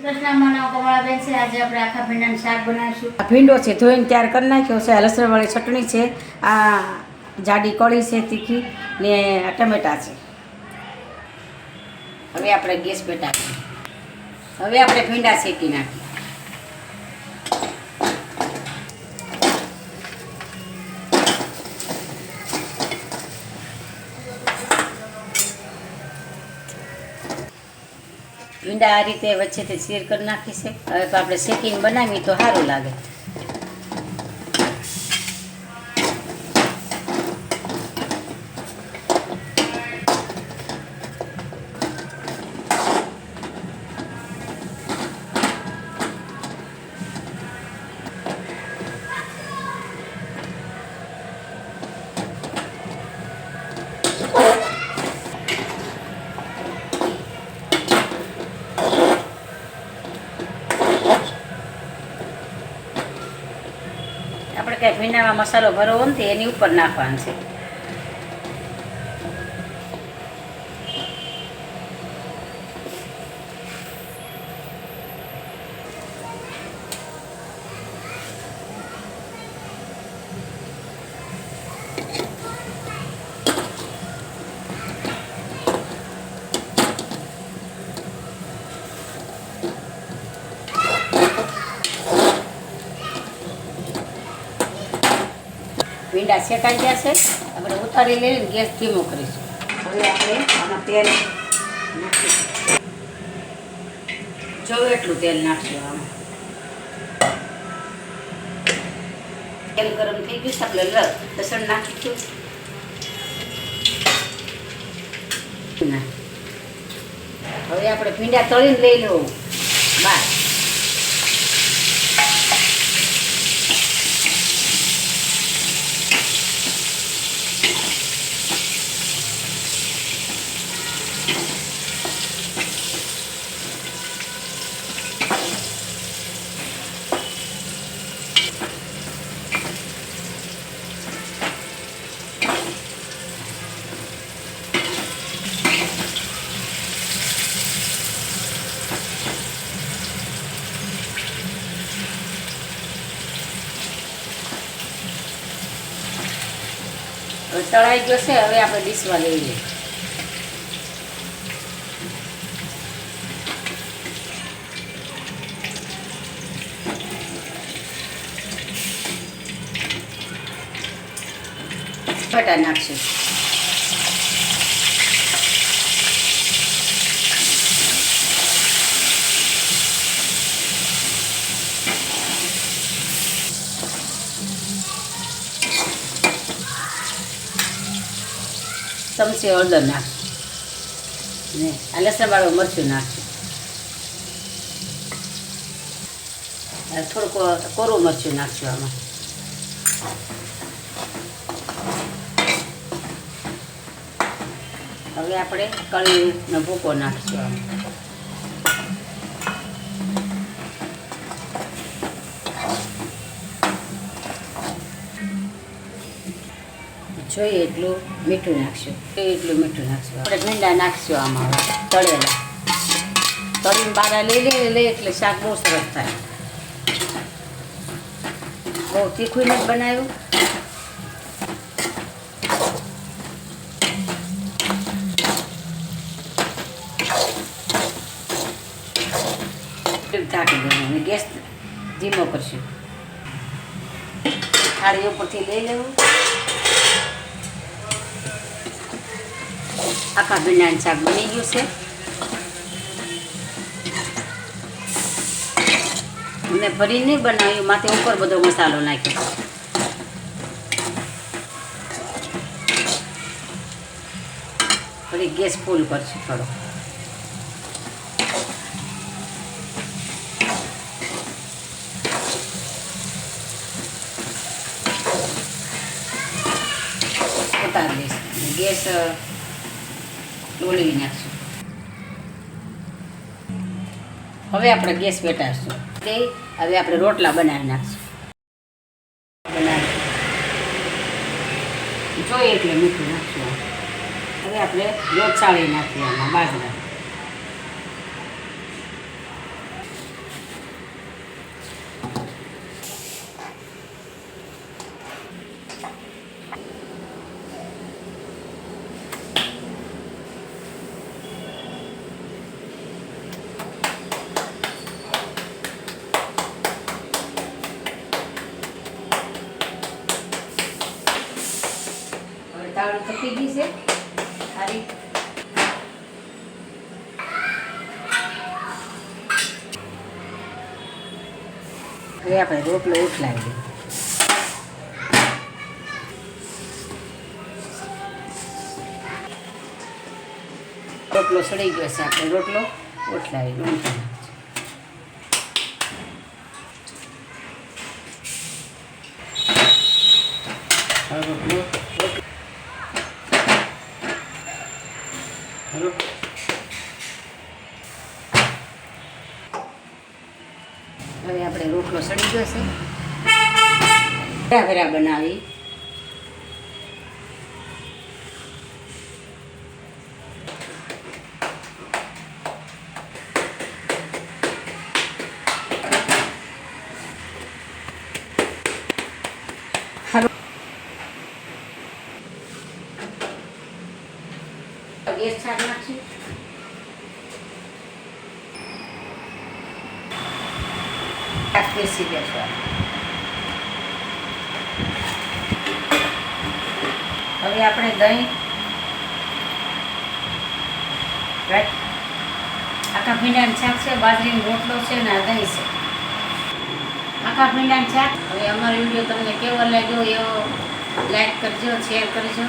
કૃષ્ણ માનવ કમળાબેન છે। આજે આપણે આખા ભીંડાનું શાક બનાવીશું। આ ભીંડો છે ધોઈને તૈયાર કરી નાખ્યો છે। લસણવાળી ચટણી છે, આ જાડી કળી છે તીખી ને આ ટમેટા છે। હવે આપણે ગેસ પેટાવીએ। હવે આપણે ભીંડા શેકી નાખીએ। ભીંડા આ રીતે વચ્ચેથી ચીર કરી નાખી છે। હવે તો આપણે શેકીને બનાવીએ તો સારું લાગે। આપણે કાંઈ ભીંડામાં મસાલો ભરવો નથી, એની ઉપર નાખવાનો છે। ભીંડા શેકાઈ ગયા છે, આપણે ઉતારી લઈને ગેસ ધીમો કરીશું। હવે આપણે આમાં તેલ નાખીશું, જોવે એટલું તેલ નાખશું। આમાં તેલ ગરમ થઈ ગયું છે, આપણે લસણ નાખીશું। હવે આપણે ભીંડા તળીને લઈ લેવું બહાર। તળાઈ ગયો છે, હવે આપણે ડીશમાં લઈ લઈએ। બટાટા નાખશું, ચમચી હળદર નાખશું ને આ લસણવાળું મરચું નાખશું। થોડુંક કોરું મરચું નાખશું આમાં। હવે આપણે કળીનો ભૂકો નાખશું આમાં। જોઈએ એટલું મીઠું નાખશું, આપણે ભીંડા નાખશું આમાં। હવે તળેલા તળીને બારા લઈ એટલે શાક બહુ સરસ થાય। બહુ તીખું નથી બનાવ્યું, ઢાંકી દેવું, ગેસ ધીમો કરશું। થાળી ઉપરથી લઈ લેવું। આખા ભીંડાનું શાક બની ગયું છે। મેં ભરી નહીં બનાવ્યું, માથે ઉપર બધો મસાલો નાખ્યો। ફરી ગેસ ફૂલ કરશું થોડો। ઉતારી દઈશું, ગેસ ડોલવી નાખશું। હવે આપણે ગેસ પેટાવીશું, હવે આપણે રોટલા બનાવી નાખશું। જોઈએ એટલે મીઠું નાખશું। હવે આપણે લોટ ચાળી નાખીએ આમાં બાજરા। થઈ ગઈ છે સારી. હવે આપણે રોટલો ઉઠલાવી દઈએ. રોટલો સડી ગયો છે, આપણે રોટલો ઉઠલાવી દઈએ. હવે આપણે રોટલો સડી ગયો છે, ભેરા બનાવી. ગેસ છાટ નાખશું. પીસી દેશું. હવે આપણે દહીં, આખા ભીંડાનું શાક છે, બાજરીનો રોટલો છે ને આ દહીં છે. આખા ભીંડાનું શાક. હવે અમારો વિડીયો તમને કેવો લાગ્યો એવો લાઈક કરજો, શેર કરજો.